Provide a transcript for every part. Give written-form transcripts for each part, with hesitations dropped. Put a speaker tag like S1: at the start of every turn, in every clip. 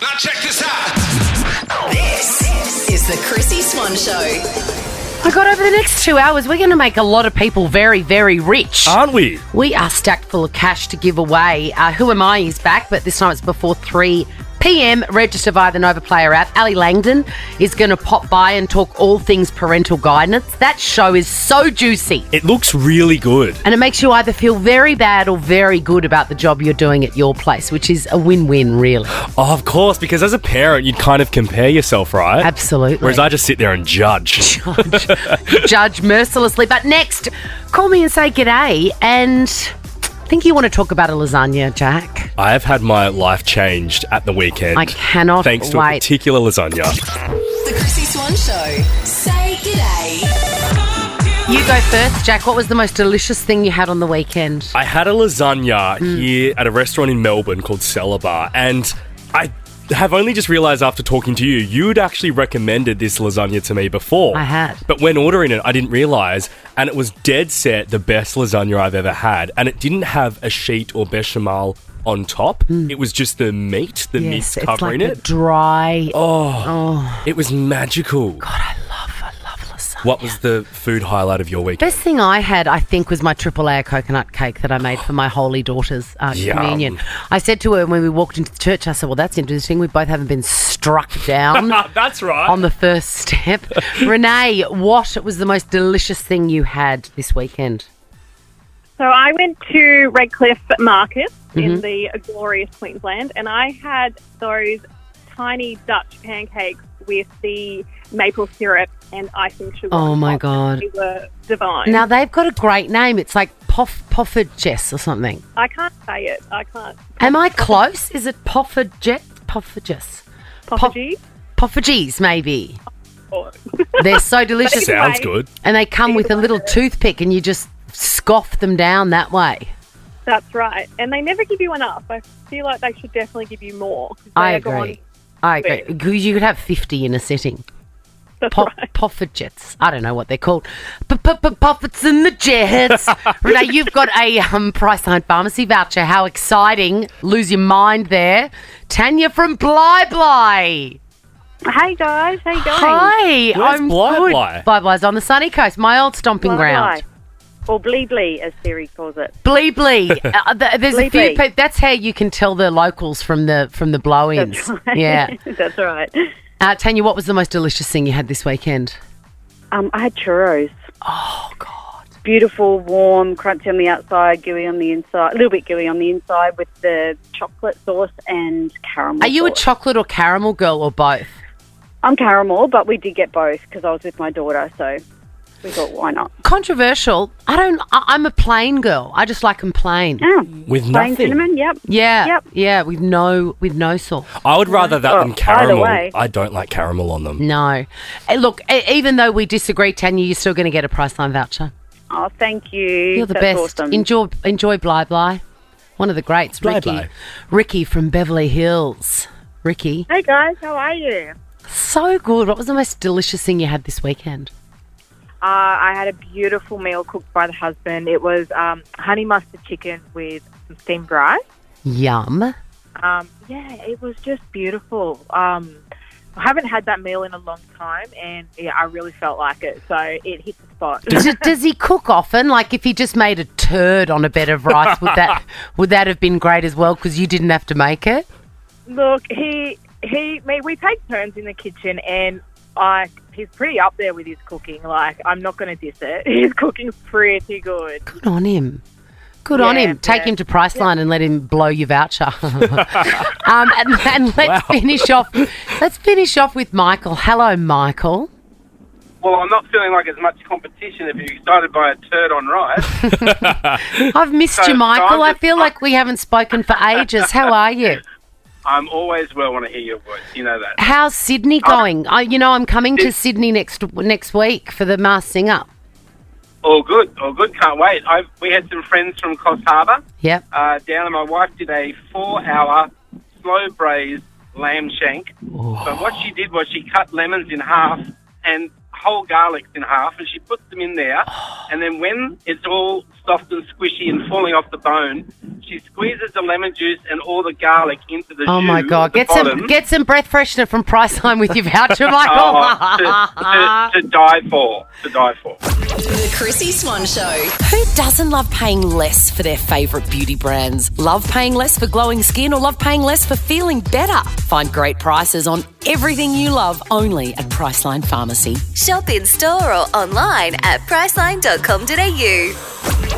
S1: Now check this out.
S2: This is the Chrissy Swan Show.
S3: My God, over the next 2 hours, we're going to make a lot of people very, very rich.
S4: Aren't we?
S3: We are stacked full of cash to give away. Who Am I is back, but this time it's before 3 p.m. Register via the Nova Player app. Ali Langdon is going to pop by and talk all things parental guidance. That show is so juicy.
S4: It looks really good.
S3: And it makes you either feel very bad or very good about the job you're doing at your place, which is a win-win, really.
S4: Oh, of course, because as a parent, you'd kind of compare yourself, right?
S3: Absolutely.
S4: Whereas I just sit there and judge.
S3: Judge mercilessly. But next, call me and say g'day. And I think you want to talk about a lasagna, Jack.
S4: I have had my life changed at the weekend.
S3: I cannot
S4: Thanks to
S3: wait.
S4: a particular lasagna.
S2: The Chrissy Swan Show. Say g'day.
S3: You go first, Jack. What was the most delicious thing you had on the weekend?
S4: I had a lasagna here at a restaurant in Melbourne called Cellar Bar, and I have only just realised after talking to you, you'd actually recommended this lasagna to me before.
S3: I had.
S4: But when ordering it, I didn't realise, and it was dead set the best lasagna I've ever had, and it didn't have a sheet or bechamel on top. It was just the meat, the meat covering
S3: it's like
S4: it.
S3: a dry.
S4: It was magical.
S3: God, I love lasagna.
S4: What was the food highlight of your weekend?
S3: Best thing I had, I think, was my triple layer coconut cake that I made for my holy daughter's
S4: Yum.
S3: communion. I said to her when we walked into the church, I said, well, that's interesting. We both haven't been struck down
S4: That's right.
S3: on the first step. Renee, what was the most delicious thing you had this weekend?
S5: So I went to Redcliffe Market in the glorious Queensland, and I had those tiny Dutch pancakes with the maple syrup and icing sugar.
S3: Oh,
S5: on
S3: my
S5: top.
S3: God.
S5: They were divine.
S3: Now, they've got a great name. It's like Poffertjes or something.
S5: I can't say it. I can't.
S3: Am I close? Is it Poffertjes?
S5: Poffertjes?
S3: Poffertjes, maybe.
S5: Oh.
S3: They're so delicious.
S4: Sounds good.
S3: And they come with a little toothpick and you just scoff them down that way.
S5: That's right. And they never give you enough. I feel like they should definitely give you more.
S3: I agree. Because you could have 50 in a sitting.
S5: That's right.
S3: Poffertjes. I don't know what they're called. Poffits in the jets. Renee, you've got a Priceline Pharmacy voucher. How exciting. Lose your mind there. Tanya from Bly.
S6: Hey guys, how you going?
S3: Hi,
S4: Where's
S3: I'm
S4: Bly
S3: good.
S4: Bly?
S3: Bly's on the sunny coast, my old stomping ground.
S6: Or Blee, as Siri calls it.
S3: Blee. There's a few
S6: Blee.
S3: people. That's how you can tell the locals from the blow-ins.
S6: That's right.
S3: Yeah.
S6: That's right.
S3: Tanya, what was the most delicious thing you had this weekend?
S6: I had churros.
S3: Oh God.
S6: Beautiful, warm, crunchy on the outside, gooey on the inside, a little bit gooey on the inside with the chocolate sauce and caramel
S3: Are you a
S6: sauce.
S3: chocolate or caramel girl or both?
S6: I'm caramel, but we did get both because I was with my daughter, so we thought, why not?
S3: Controversial. I'm a plain girl. I just like them plain.
S6: Yeah.
S4: With
S6: Plain
S4: nothing.
S6: cinnamon, yep.
S3: Yeah.
S6: Yep.
S3: Yeah, with no sauce.
S4: I would rather that than
S6: either
S4: caramel.
S6: way.
S4: I don't like caramel on them.
S3: No. Look, even though we disagree, Tanya, you're still going to get a Priceline voucher.
S6: Oh, thank you.
S3: You're the
S6: That's
S3: best.
S6: awesome.
S3: Enjoy Bly. One of the greats,
S4: Bly.
S3: Ricky from Beverly Hills. Ricky.
S5: Hey guys, how are you?
S3: So good. What was the most delicious thing you had this weekend?
S7: I had a beautiful meal cooked by the husband. It was honey mustard chicken with some steamed rice.
S3: Yum.
S7: It was just beautiful. I haven't had that meal in a long time, and I really felt like it. So it hit the spot.
S3: Does he cook often? Like if he just made a turd on a bed of rice, would that have been great as well? Because you didn't have to make it.
S7: Look, we take turns in the kitchen, and he's pretty up there with his cooking. Like, I'm not going to diss it. His cooking's pretty good.
S3: Good on him. Good on him. Take him to Priceline and let him blow your voucher. And let's finish off. Let's finish off with Michael. Hello, Michael.
S8: Well, I'm not feeling like as much competition if you're excited by a turd on rice.
S3: I've missed you, Michael. I feel like we haven't spoken for ages. How are you?
S8: I'm always well when I hear your voice. You know that.
S3: How's Sydney going? I'm coming to Sydney next week for the Masked Singer.
S8: All good. Can't wait. We had some friends from Coffs Harbour
S3: Yep.
S8: down, and my wife did a 4-hour slow braised lamb shank. So what she did was she cut lemons in half and whole garlics in half, and she puts them in there. And then when it's all soft and squishy and falling off the bone, she she squeezes the lemon juice and all the garlic into the
S3: Oh
S8: jus
S3: my
S8: at
S3: God!
S8: the
S3: Get
S8: bottom.
S3: some breath freshener from Priceline with your voucher, Michael.
S8: To die for. To die for.
S2: The Chrissy Swan Show.
S9: Who doesn't love paying less for their favourite beauty brands? Love paying less for glowing skin or love paying less for feeling better? Find great prices on everything you love only at Priceline Pharmacy.
S10: Shop in store or online at priceline.com.au.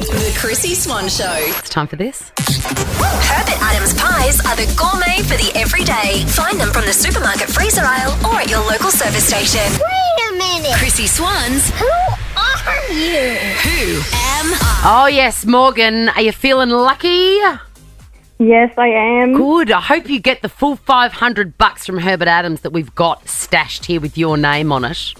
S2: The Chrissy Swan Show.
S3: It's time for this.
S10: Herbert Adams pies are the gourmet for the everyday. Find them from the supermarket freezer aisle or at your local service station.
S11: Wait a minute.
S2: Chrissy Swans.
S11: Who are you?
S2: Who am I?
S3: Oh yes, Morgan. Are you feeling lucky?
S5: Yes, I am.
S3: Good. I hope you get the full $500 from Herbert Adams that we've got stashed here with your name on it.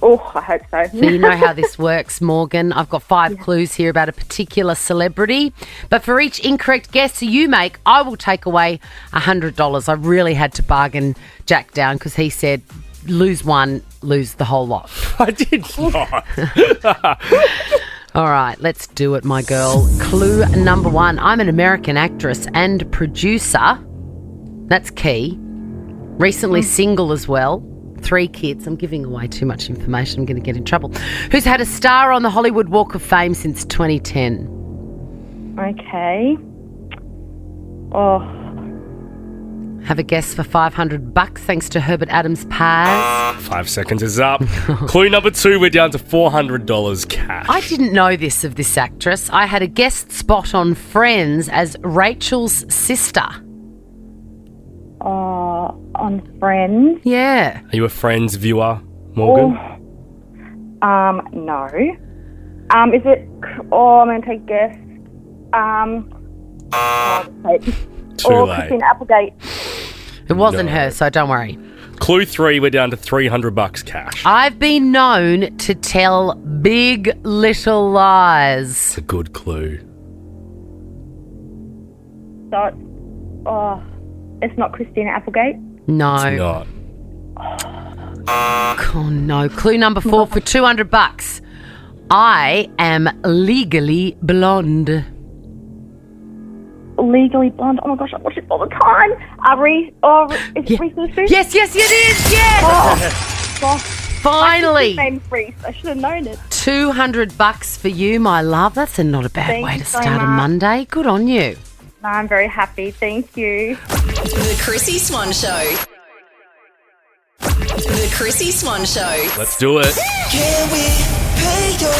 S5: Oh, I hope so.
S3: So you know how this works, Morgan. I've got 5 clues here about a particular celebrity. But for each incorrect guess you make, I will take away $100. I really had to bargain Jack down because he said, lose one, lose the whole lot.
S4: I did not.
S3: All right, let's do it, my girl. Clue number 1. I'm an American actress and producer. That's key. Recently single as well. 3 kids. I'm giving away too much information. I'm going to get in trouble. Who's had a star on the Hollywood Walk of Fame since 2010?
S5: Okay. Oh,
S3: Have a guess for $500 thanks to Herbert Adams Pies.
S4: 5 seconds is up. Clue number 2, we're down to $400 cash.
S3: I didn't know this of this actress. I had a guest spot on Friends as Rachel's sister.
S5: on Friends.
S3: Yeah.
S4: Are you a Friends viewer, Morgan?
S5: No. Is it? Oh, I'm going to take a guess.
S4: Too late.
S5: Christine Applegate.
S3: It wasn't
S4: No.
S3: her, so don't worry.
S4: Clue 3, we're down to $300 cash.
S3: I've been known to tell big little lies.
S4: It's a good clue.
S5: So, it's not Christina Applegate.
S3: No.
S4: It's not.
S3: Oh, no. Clue number 4 for $200. I am legally blonde.
S5: Legally Blonde. Oh my gosh, I watch it all the time. Is it Reese Witherspoon?
S3: Yes, it is. Yes. Finally.
S5: My sister's name's Reese. I should have known it.
S3: $200 for you, my love. That's not a bad
S5: Thank
S3: way
S5: you
S3: to
S5: so
S3: start a
S5: much.
S3: Monday. Good on you.
S5: No, I'm very happy. Thank you.
S2: The Chrissy Swan Show. The Chrissy Swan Show.
S4: Let's do it.
S1: Can we pay your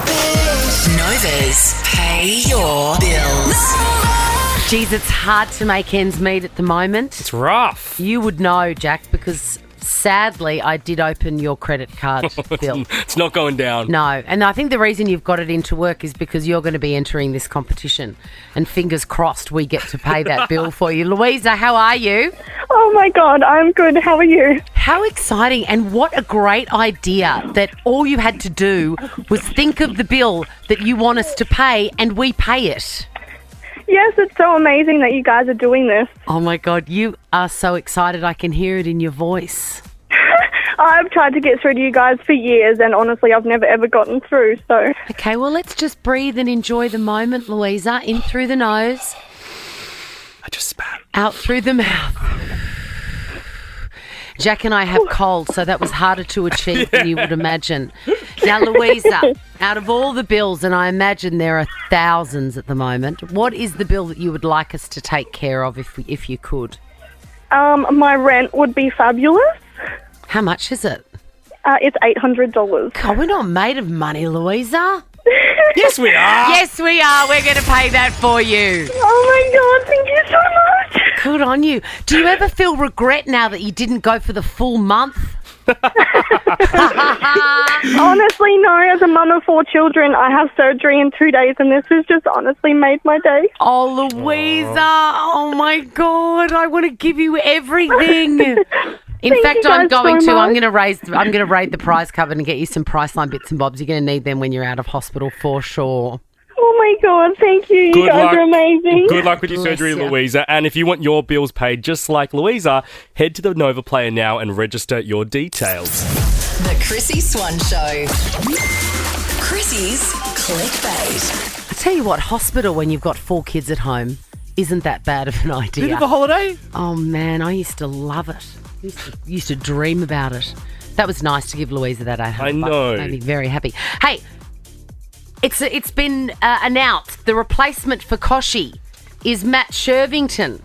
S1: bills?
S2: Nova's Pay Your Bills.
S3: Geez, it's hard to make ends meet at the moment.
S4: It's rough.
S3: You would know, Jack, because sadly I did open your credit card bill.
S4: It's not going down.
S3: No, and I think the reason you've got it into work is because you're going to be entering this competition. And fingers crossed we get to pay that bill for you. Louisa, how are you?
S5: Oh my God, I'm good. How are you?
S3: How exciting and what a great idea that all you had to do was think of the bill that you want us to pay and we pay it.
S5: Yes, it's so amazing that you guys are doing this.
S3: Oh my God, you are so excited. I can hear it in your voice.
S5: I've tried to get through to you guys for years, and honestly, I've never ever gotten through. So,
S3: Okay, well, let's just breathe and enjoy the moment, Louisa. In through the nose,
S4: I just spat.
S3: out through the mouth. Jack and I have cold, so that was harder to achieve than you would imagine. Now, Louisa, out of all the bills, and I imagine there are thousands at the moment, what is the bill that you would like us to take care of if you could?
S5: my rent would be fabulous.
S3: How much is it?
S5: It's $800.
S3: God, we're not made of money, Louisa.
S4: Yes, we are.
S3: Yes, we are. We're going to pay that for you.
S5: Oh my God, thank you so much.
S3: Good on you. Do you ever feel regret now that you didn't go for the full month?
S5: Honestly, no. As a mum of 4 children, I have surgery in 2 days, and this has just honestly made my day.
S3: Oh, Louisa. Oh, my God. I want to give you everything. In
S5: Thank
S3: fact,
S5: you
S3: I'm
S5: guys
S3: going
S5: so
S3: to.
S5: much.
S3: I'm going to raid the prize cupboard and get you some Priceline bits and bobs. You're going to need them when you're out of hospital for sure.
S5: Oh my God, thank you. You guys are amazing.
S4: Good luck with your
S3: Bless
S4: surgery,
S3: ya.
S4: Louisa. And if you want your bills paid just like Louisa, head to the Nova Player now and register your details.
S2: The Chrissy Swan Show. Chrissy's Clickbait.
S3: I tell you what, hospital when you've got 4 kids at home isn't that bad of an idea.
S4: Bit of a holiday?
S3: Oh, man, I used to love it. Used to dream about it. That was nice to give Louisa that $800.
S4: I know.
S3: Made me very happy. Hey, it's been announced the replacement for Koshi is Matt Shervington.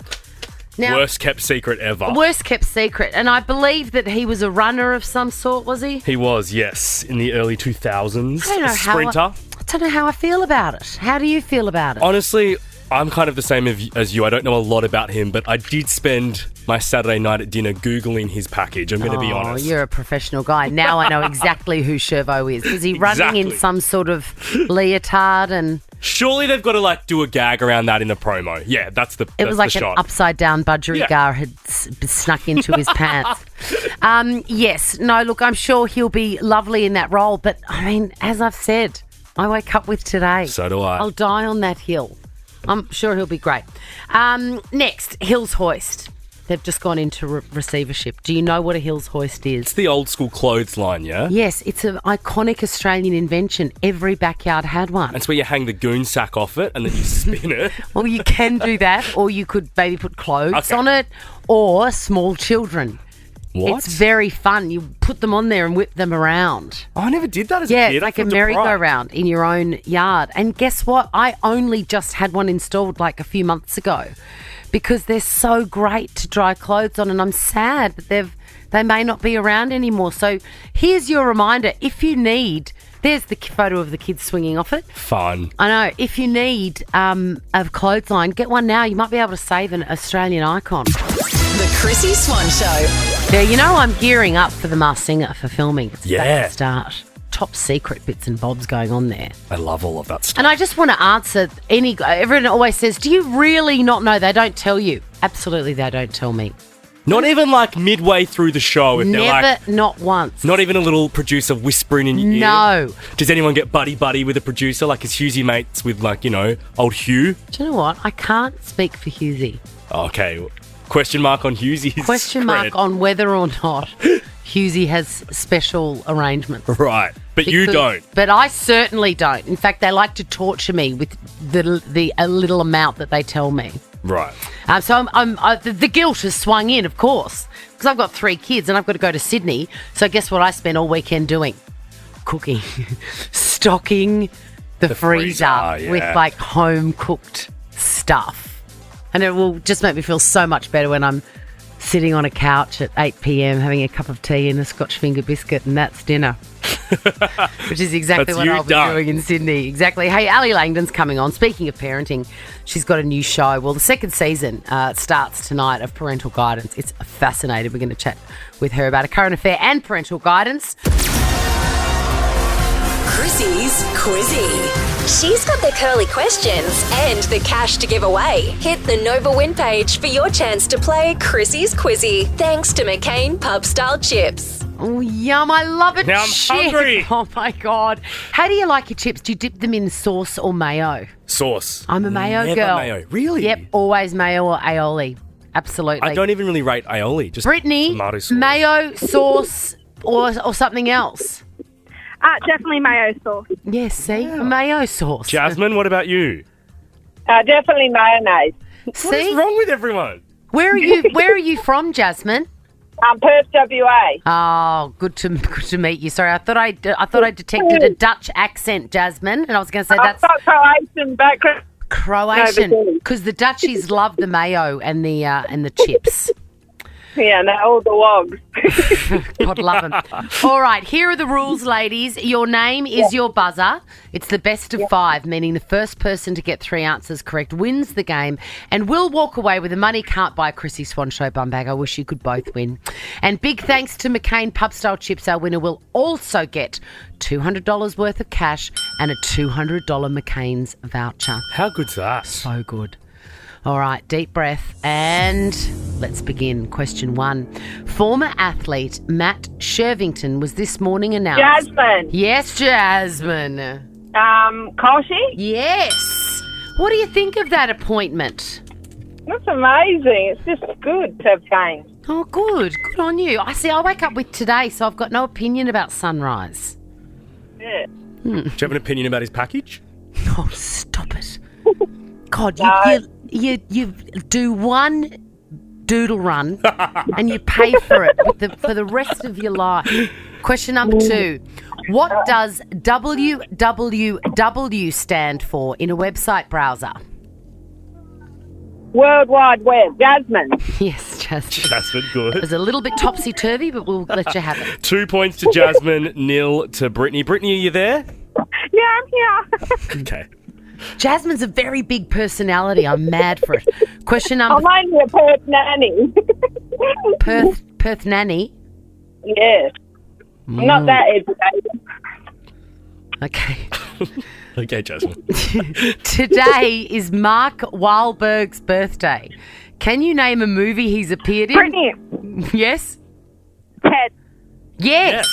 S3: Now,
S4: Worst kept secret ever.
S3: Worst kept secret. And I believe that he was a runner of some sort, was he?
S4: He was, yes, in the early 2000s.
S3: I don't know
S4: Sprinter.
S3: I don't know how I feel about it. How do you feel about it?
S4: Honestly, I'm kind of the same as you. I don't know a lot about him, but I did spend my Saturday night at dinner Googling his package. I'm going to be honest.
S3: Oh, you're a professional guy. Now I know exactly who Shervo is. Is he running in some sort of leotard and...
S4: Surely they've got to do a gag around that in the promo. Yeah, that's the
S3: It was like
S4: the
S3: an
S4: shot.
S3: upside down budgerigar had snuck into his pants. Yes. No, look, I'm sure he'll be lovely in that role. But, I mean, as I've said, I wake up with today.
S4: So do I.
S3: I'll die on that hill. I'm sure he'll be great. Next, Hills Hoist. They've just gone into receivership. Do you know what a Hills Hoist is?
S4: It's the old school clothesline, yeah?
S3: Yes, it's an iconic Australian invention. Every backyard had one.
S4: That's where you hang the goon sack off it and then you spin it.
S3: Well, you can do that, or you could maybe put clothes on it, or small children.
S4: What?
S3: It's very fun. You put them on there and whip them around.
S4: Oh, I never did that as a
S3: Yeah,
S4: kid.
S3: it's like a merry-go-round in your own yard. And guess what? I only just had one installed like a few months ago because they're so great to dry clothes on, and I'm sad that they may not be around anymore. So here's your reminder. If you need... There's the photo of the kids swinging off it.
S4: Fun.
S3: I know. If you need a clothesline, get one now. You might be able to save an Australian icon.
S2: The Chrissy Swan Show.
S3: Yeah, you know I'm gearing up for The Masked Singer for filming. It's about
S4: Yeah.
S3: to start. Top secret bits and bobs going on there.
S4: I love all of that stuff.
S3: And I just want to answer everyone always says, do you really not know? They don't tell you. Absolutely, they don't tell me.
S4: Not even midway through the show if they're
S3: Never, not once.
S4: Not even a little producer whispering in your ear.
S3: No.
S4: Does anyone get buddy with a producer? Is Hughesy mates with old Hugh?
S3: Do you know what? I can't speak for Hughesy.
S4: Okay. Question mark on Hughesy's
S3: Question mark
S4: cred.
S3: on whether or not Hughesy has special arrangements.
S4: Right. But you don't.
S3: But I certainly don't. In fact, they like to torture me with a little amount that they tell me.
S4: Right.
S3: So the guilt has swung in, of course, because I've got 3 kids and I've got to go to Sydney. So guess what I spent all weekend doing? Cooking. Stocking the freezer
S4: yeah.
S3: with home-cooked stuff. And it will just make me feel so much better when I'm sitting on a couch at 8 p.m. having a cup of tea and a Scotch finger biscuit, and that's dinner. Which is exactly what I'll be doing in Sydney. Exactly. Hey, Ali Langdon's coming on. Speaking of parenting, she's got a new show. Well, the second season starts tonight of Parental Guidance. It's fascinating. We're going to chat with her about a current affair and parental guidance.
S2: Chrissy's Quizzy.
S10: She's got the curly questions and the cash to give away. Hit the Nova Win page for your chance to play Chrissy's Quizzy. Thanks to McCain Pub Style Chips.
S3: Oh, yum. I love it.
S4: Now I'm hungry.
S3: Oh, my God. How do you like your chips? Do you dip them in sauce or mayo?
S4: Sauce.
S3: I'm a mayo
S4: Never
S3: girl.
S4: mayo. Really?
S3: Yep, always mayo or aioli. Absolutely.
S4: I don't even really rate aioli. Just
S3: Brittany,
S4: tomato sauce.
S3: mayo, sauce, or something else?
S5: Definitely mayo sauce.
S3: Yes, see? Mayo sauce.
S4: Jasmine, what about you?
S7: Definitely mayonnaise.
S3: See?
S4: What is wrong with everyone?
S3: Where are you from, Jasmine?
S7: Perth, WA.
S3: Oh, good to meet you. Sorry, I thought I detected a Dutch accent, Jasmine, and I was going to say that's
S7: I've got Croatian background.
S3: Croatian, because the Dutchies love the mayo and the chips.
S7: Yeah, no, all the wogs.
S3: God love them. All right, here are the rules, ladies. Your name is your buzzer. It's the best of 5, meaning the first person to get 3 answers correct wins the game and will walk away with a money can't buy Chrissy Swan Show bum bag. I wish you could both win. And big thanks to McCain Pub Style Chips. Our winner will also get $200 worth of cash and a $200 McCain's voucher.
S4: How good's that?
S3: So good. All right, deep breath and let's begin. Question 1. Former athlete Matt Shervington was this morning announced...
S7: Jasmine.
S3: Yes, Jasmine.
S7: Koshi?
S3: Yes. What do you think of that appointment?
S7: That's amazing. It's just good to have changed.
S3: Oh, good. Good on you. I wake up with today, so I've got no opinion about Sunrise.
S7: Yeah.
S4: Do you have an opinion about his package?
S3: Oh, stop it. God, you do one doodle run and you pay for it for the rest of your life. Question number 2. What does www stand for in a website browser?
S7: World Wide Web. Jasmine.
S3: Yes, Jasmine.
S4: Jasmine, good.
S3: It was a little bit topsy-turvy, but we'll let you have it.
S4: 2 points to Jasmine, 0 to Brittany. Brittany, are you there?
S7: Yeah, I'm here.
S4: Okay.
S3: Jasmine's a very big personality. I'm mad for it. Question number...
S7: I'm only a Perth nanny.
S3: Perth nanny?
S7: Yes. I'm not that educated.
S3: Okay.
S4: Okay, Jasmine.
S3: Today is Mark Wahlberg's birthday. Can you name a movie he's appeared in?
S7: Brittany.
S3: Yes?
S7: Ted.
S3: Yes.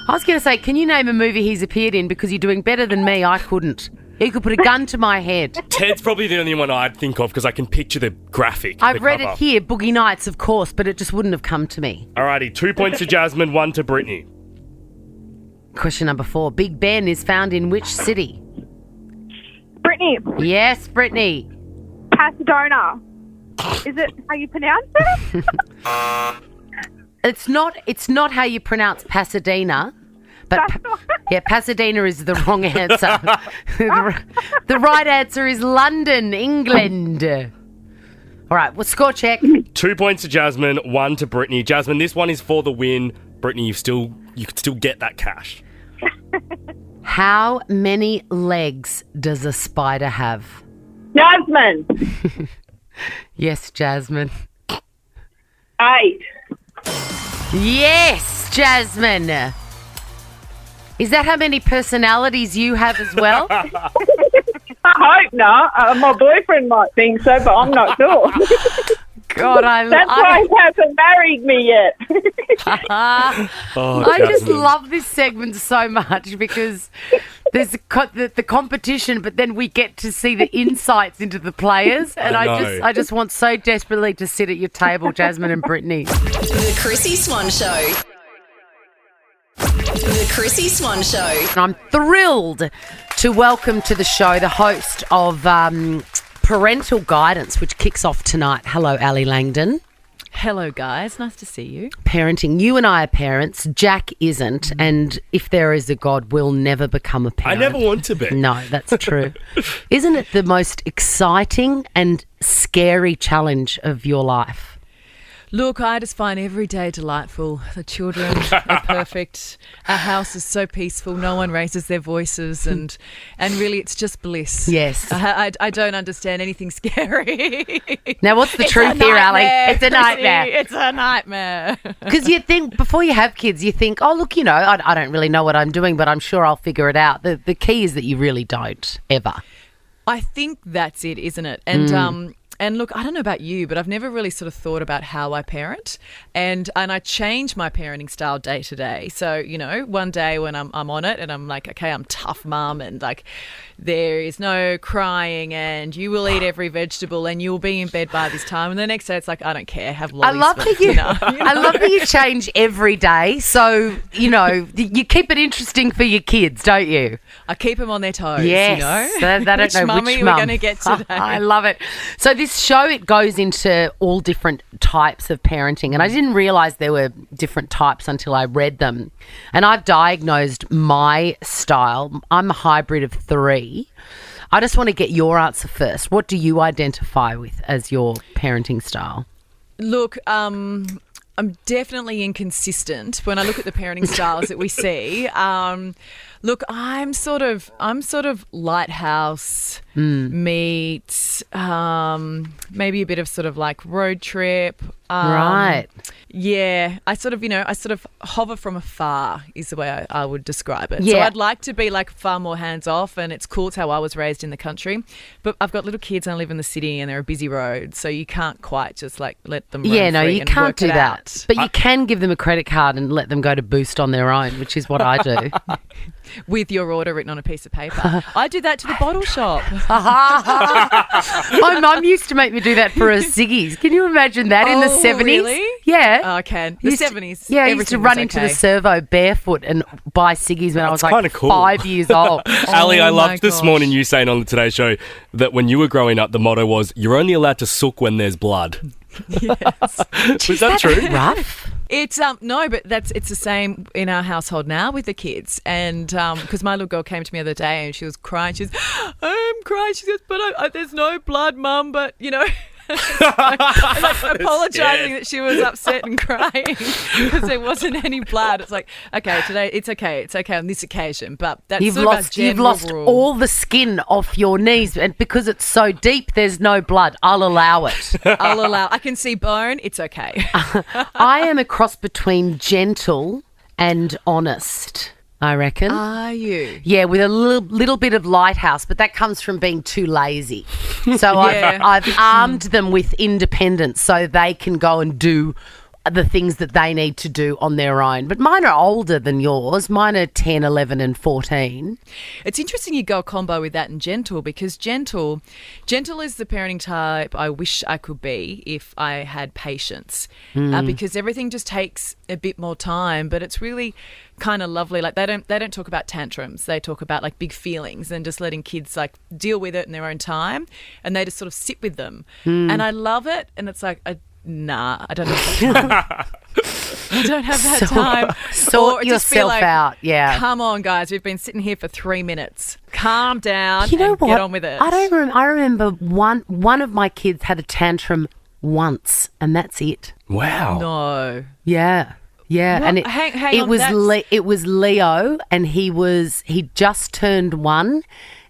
S3: I was going to say, can you name a movie he's appeared in? Because you're doing better than me. I couldn't. You could put a gun to my head.
S4: Ted's probably the only one I'd think of because I can picture the graphic.
S3: I've read it here, Boogie Nights, of course, but it just wouldn't have come to me.
S4: Alrighty, 2 points to Jasmine, 1 to Brittany.
S3: Question number 4. Big Ben is found in which city?
S7: Brittany.
S3: Yes, Brittany.
S7: Pasadena. Is it how you pronounce it?
S3: It's not how you pronounce Pasadena. But Pasadena is the wrong answer. The right answer is London, England. All right, well, score check.
S4: 2 points to Jasmine, 1 to Brittany. Jasmine, this one is for the win. Brittany, you could still get that cash.
S3: How many legs does a spider have?
S7: Jasmine.
S3: Yes, Jasmine.
S7: 8.
S3: Yes, Jasmine. Is that how many personalities you have as well?
S7: I hope not. My boyfriend might think so, but I'm not sure.
S3: God,
S7: That's why he hasn't married me yet.
S3: I just love this segment so much because there's the competition, but then we get to see the insights into the players, and I just want so desperately to sit at your table, Jasmine and Brittany.
S2: The Chrissy Swan Show. The Chrissy Swan Show.
S3: And I'm thrilled to welcome to the show the host of Parental Guidance, which kicks off tonight. Hello, Ali Langdon.
S12: Hello, guys. Nice to see you.
S3: Parenting. You and I are parents. Jack isn't. And if there is a God, we'll never become a parent.
S4: I never want to be.
S3: No, that's true. Isn't it the most exciting and scary challenge of your life?
S12: Look, I just find every day delightful. The children are perfect. Our house is so peaceful. No one raises their voices, and really, it's just bliss.
S3: Yes.
S12: I don't understand anything scary.
S3: Now, what's the truth here, Ali? It's a nightmare.
S12: It's a nightmare.
S3: Because you think, before you have kids, you think, oh, look, I don't really know what I'm doing, but I'm sure I'll figure it out. The key is that you really don't, ever.
S12: I think that's it, isn't it? And look, I don't know about you, but I've never really sort of thought about how I parent, and I change my parenting style day to day. So, one day when I'm on it and I'm like, okay, I'm tough mum, and like there is no crying, and you will eat every vegetable, and you'll be in bed by this time. And the next day it's like, I don't care, have lollies.
S3: I love that you change every day. So, you keep it interesting for your kids, don't you?
S12: I keep them on their toes.
S3: Yes. They don't
S12: which
S3: know
S12: mummy
S3: which
S12: we're going to get today.
S3: I love it. So this show, it goes into all different types of parenting, and I didn't realise there were different types until I read them. And I've diagnosed my style. I'm a hybrid of 3. I just want to get your answer first. What do you identify with as your parenting style?
S12: Look, I'm definitely inconsistent when I look at the parenting styles that we see. Look, I'm sort of lighthouse meets maybe a bit of sort of like road trip.
S3: Right.
S12: Yeah, I sort of hover from afar is the way I would describe it.
S3: Yeah.
S12: So I'd like to be like far more hands off, and it's cool. It's how I was raised in the country. But I've got little kids and I live in the city, and they're a busy road, so you can't quite just like let them run free
S3: you
S12: and
S3: can't
S12: work
S3: do
S12: it
S3: that.
S12: out.
S3: But you can give them a credit card and let them go to Boost on their own, which is what I do.
S12: With your order written on a piece of paper. I do that to the bottle shop.
S3: My mum used to make me do that for her ciggies. Can you imagine that in the 70s?
S12: Really?
S3: Yeah.
S12: I can. The 70s.
S3: Yeah, I used to run into the servo barefoot and buy ciggies when I was like
S4: cool.
S3: 5 years old.
S4: Ali, I loved this
S12: gosh.
S4: morning you saying on the Today Show that when you were growing up, the motto was, you're only allowed to sook when there's blood.
S12: Yes.
S4: Was that true?
S3: Rough.
S12: It's no, but it's the same in our household now with the kids. And because my little girl came to me the other day and she was crying. She goes, I'm crying. She goes, but there's no blood, Mum. But you know. like apologising that she was upset and crying because there wasn't any blood. It's like, okay, today it's okay on this occasion, but that's
S3: you've
S12: sort of
S3: lost
S12: rule.
S3: all the skin off your knees, and because it's so deep, there's no blood. I'll allow it.
S12: I can see bone. It's okay.
S3: I am a cross between gentle and honest, I reckon.
S12: Are you?
S3: Yeah, with a little bit of lighthouse, but that comes from being too lazy. So I've armed them with independence so they can go and do the things that they need to do on their own. But mine are older than yours. Mine are 10, 11 and 14.
S12: It's interesting you go a combo with that and gentle, because gentle is the parenting type I wish I could be if I had patience, because everything just takes a bit more time, but it's really kind of lovely. Like they don't talk about tantrums. They talk about like big feelings and just letting kids like deal with it in their own time, and they just sort of sit with them. And I love it. And it's like, nah, I don't have that time. I don't have that time.
S3: Sort yourself out, yeah.
S12: Come on, guys, we've been sitting here for 3 minutes. Calm down.
S3: You know
S12: and
S3: what?
S12: Get on with it.
S3: I remember one of my kids had a tantrum once, and that's it.
S4: Wow.
S12: No.
S3: Yeah. Yeah,
S12: What?
S3: and
S12: Hang
S3: it
S12: on,
S3: was
S12: that's-
S3: it was Leo, and he just turned 1.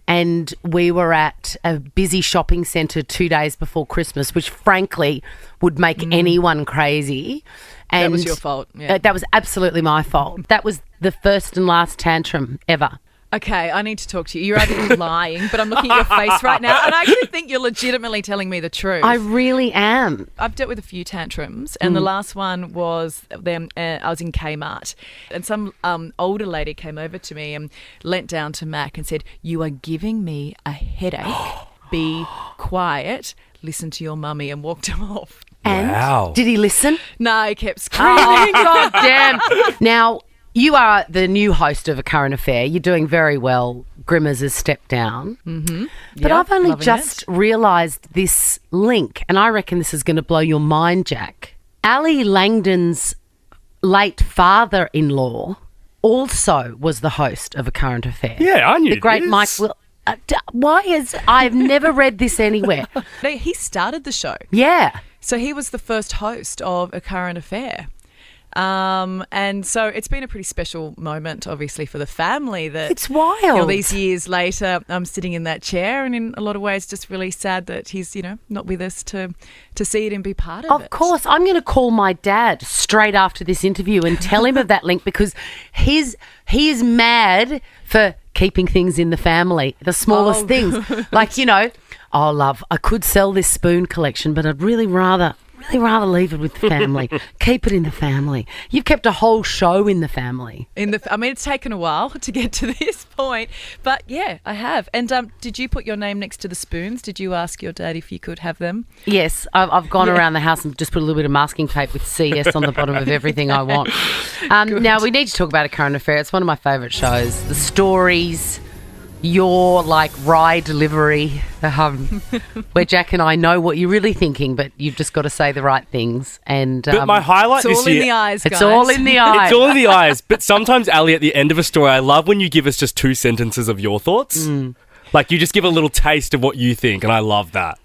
S3: And we were at a busy shopping centre 2 days before Christmas, which frankly would make anyone crazy. And
S12: that was your fault. Yeah.
S3: that was absolutely my fault. That was the first and last tantrum ever.
S12: Okay, I need to talk to you. You're either lying, but I'm looking at your face right now, and I actually think you're legitimately telling me the truth.
S3: I really am.
S12: I've dealt with a few tantrums, and the last one was I was in Kmart, and some older lady came over to me and leant down to Mac and said, "You are giving me a headache. Be quiet. Listen to your mummy," and walked off.
S3: And
S4: Wow.
S3: did he listen?
S12: No, he kept screaming.
S3: Oh, God damn. Now, you are the new host of A Current Affair. You're doing very well. Grimmers has stepped down. Mm-hmm. But
S12: Yeah,
S3: I've only
S12: loving
S3: just realised this link, and I reckon this is going to blow your mind, Jack. Ali Langdon's late father-in-law also was the host of A Current Affair.
S4: Yeah, I knew
S3: The great
S4: this.
S3: Mike Will. I've never read this anywhere.
S12: He started the show.
S3: Yeah.
S12: So he was the first host of A Current Affair. And so it's been a pretty special moment, obviously, for the family. That
S3: It's wild.
S12: You know, these years later, I'm sitting in that chair, and in a lot of ways, just really sad that he's, not with us to see it and be part of it.
S3: Of course, I'm going to call my dad straight after this interview and tell him of that link, because he is mad for keeping things in the family, the smallest things. Like, oh, love, I could sell this spoon collection, but I'd really rather leave it with the family. Keep it in the family. You've kept a whole show in the family.
S12: It's taken a while to get to this point, but yeah, I have. And did you put your name next to the spoons? Did you ask your dad if you could have them?
S3: Yes, I've gone around the house and just put a little bit of masking tape with CS on the bottom of everything I want. Now, we need to talk about A Current Affair. It's one of my favourite shows. The stories, your ride delivery, where Jack and I know what you're really thinking, but you've just got to say the right things. And
S4: But my highlight
S12: It's
S4: this
S12: all in
S4: year,
S12: the eyes, guys.
S3: it's all in the eyes.
S4: It's all in the eyes. But sometimes, Ali, at the end of a story, I love when you give us just 2 sentences of your thoughts. Like you just give a little taste of what you think, and I love that.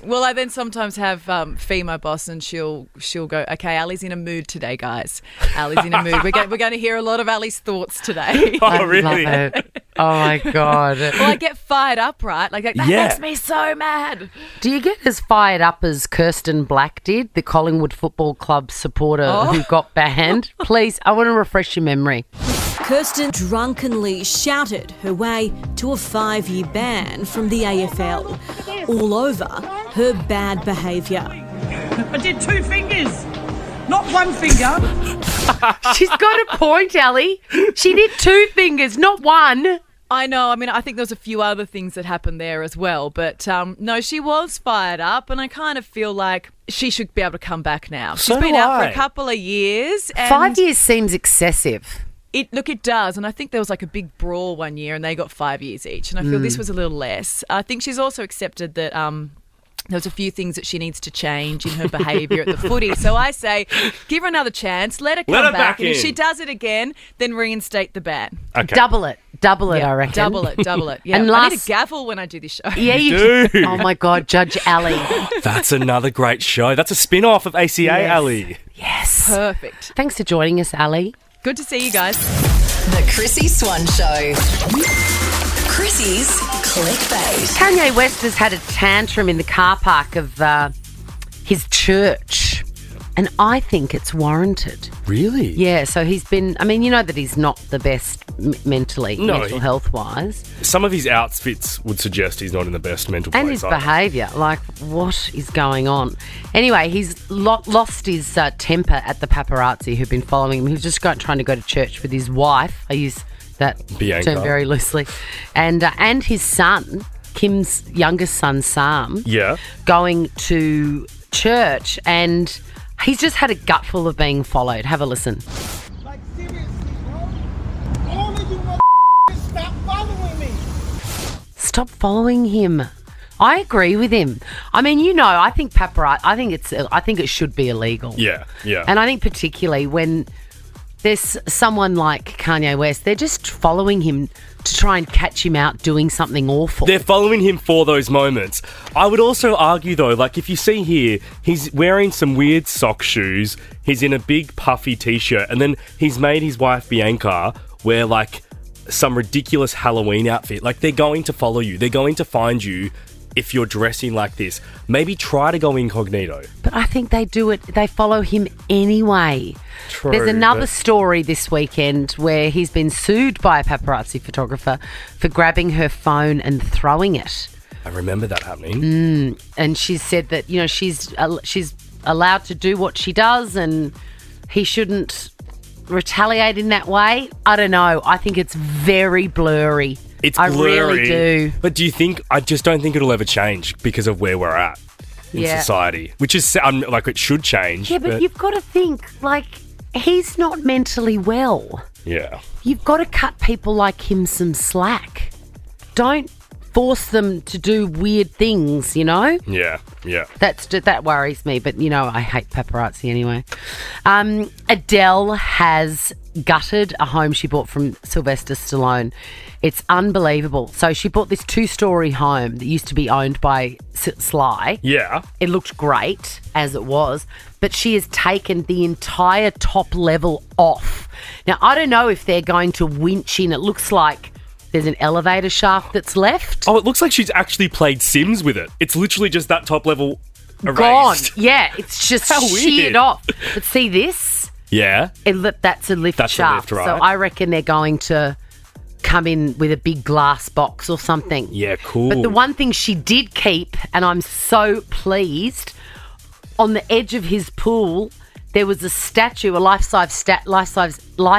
S12: Well, I then sometimes have Fee, my boss, and she'll go, okay, Ali's in a mood today, guys. Ali's in a mood. We're going to hear a lot of Ali's thoughts today.
S4: Oh, really?
S3: Love it. Oh, my God.
S12: Well, I get fired up, right? Like that makes me so mad.
S3: Do you get as fired up as Kirsten Black did, the Collingwood Football Club supporter who got banned? Please, I want to refresh your memory.
S13: Kirsten drunkenly shouted her way to a 5-year ban from the AFL, all over her bad behaviour.
S14: I did 2 fingers, not 1 finger.
S3: She's got a point, Ali. She did 2 fingers, not 1.
S12: I know. I mean, I think there was a few other things that happened there as well. But no, she was fired up, and I kind of feel like she should be able to come back now. She's been out for a couple of years. And
S3: 5 years seems excessive.
S12: It does. And I think there was like a big brawl one year and they got 5 years each. And I feel this was a little less. I think she's also accepted that there's a few things that she needs to change in her behaviour at the footy. So I say, give her another chance, let her come back. And if she does it again, then reinstate the ban.
S4: Okay.
S3: Double it, I reckon.
S12: Double it. Yeah.
S3: And
S12: I need a gavel when I do this show.
S3: Yeah, you do. Oh, my God, Judge Ali.
S4: That's another great show. That's a spin-off of ACA, Ali.
S3: Yes.
S12: Perfect.
S3: Thanks for joining us, Ali.
S12: Good to see you guys.
S2: The Chrissy Swan Show. Chrissy's Clickbait.
S3: Kanye West has had a tantrum in the car park of his church, and I think it's warranted.
S4: Really?
S3: Yeah, so he's been, I mean, you know that he's not the best mental health-wise.
S4: Some of his outfits would suggest he's not in the best mental place.
S3: And his
S4: either.
S3: behaviour, like, what is going on? Anyway, he's lost his temper at the paparazzi who've been following him. He was just trying to go to church with his wife. I use that
S4: Bianca.
S3: term very loosely. And his son, Kim's youngest son, Sam, going to church, and he's just had a gutful of being followed. Have a listen.
S14: Like, seriously, bro? All of you stop following me.
S3: Stop following him. I agree with him. I mean, I think paparazzi, I think it should be illegal.
S4: Yeah.
S3: And I think particularly when there's someone like Kanye West, they're just following him to try and catch him out doing something awful.
S4: They're following him for those moments. I would also argue, though, like if you see here, he's wearing some weird sock shoes, he's in a big puffy T-shirt, and then he's made his wife Bianca wear like some ridiculous Halloween outfit. Like, they're going to follow you. They're going to find you if you're dressing like this. Maybe try to go incognito.
S3: But I think they do it. They follow him anyway.
S4: True.
S3: There's another story this weekend where he's been sued by a paparazzi photographer for grabbing her phone and throwing it.
S4: I remember that happening.
S3: And she said that, she's allowed to do what she does and he shouldn't retaliate in that way. I don't know. I think it's very blurry.
S4: It's blurry.
S3: I really do.
S4: But do you think, I just don't think it'll ever change because of where we're at in society, which is like it should change.
S3: Yeah, but you've got to think, like, he's not mentally well.
S4: Yeah.
S3: You've got to cut people like him some slack. Don't force them to do weird things,
S4: Yeah.
S3: That worries me, but I hate paparazzi anyway. Adele has gutted a home she bought from Sylvester Stallone. It's unbelievable. So she bought this 2-story home that used to be owned by Sly.
S4: Yeah.
S3: It looked great as it was, but she has taken the entire top level off. Now, I don't know if they're going to winch in. It looks like there's an elevator shaft that's left.
S4: Oh, it looks like she's actually played Sims with it. It's literally just that top level erased.
S3: Gone. Yeah, it's just
S4: How weird.
S3: sheared off. But see this?
S4: Yeah.
S3: That's a lift shaft.
S4: A lift, right.
S3: So I reckon they're going to come in with a big glass box or something.
S4: Yeah, cool.
S3: But the one thing she did keep, and I'm so pleased, on the edge of his pool, there was a statue, a life-size, oh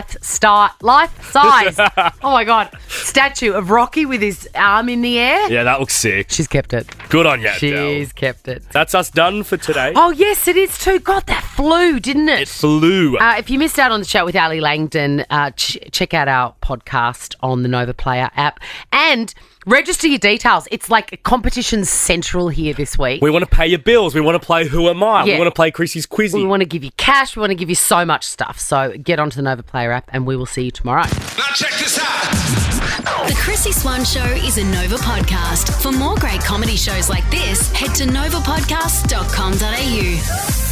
S3: my God, statue of Rocky with his arm in the air.
S4: Yeah, that looks sick.
S3: She's kept it.
S4: Good on you, Adele.
S3: She's kept it.
S4: That's us done for today.
S3: Oh, yes, it is too. God, that flew, didn't it?
S4: It flew.
S3: If you missed out on the chat with Ali Langdon, check out our podcast on the Nova Player app and register your details. It's like competition central here this week.
S4: We want to pay your bills. We want to play Who Am I?
S3: Yeah.
S4: We want to play Chrissy's Quizzy.
S3: We want to give you cash. We want to give you so much stuff. So get onto the Nova Player app and we will see you tomorrow.
S1: Now check this out.
S2: The Chrissy Swan Show is a Nova podcast. For more great comedy shows like this, head to novapodcast.com.au.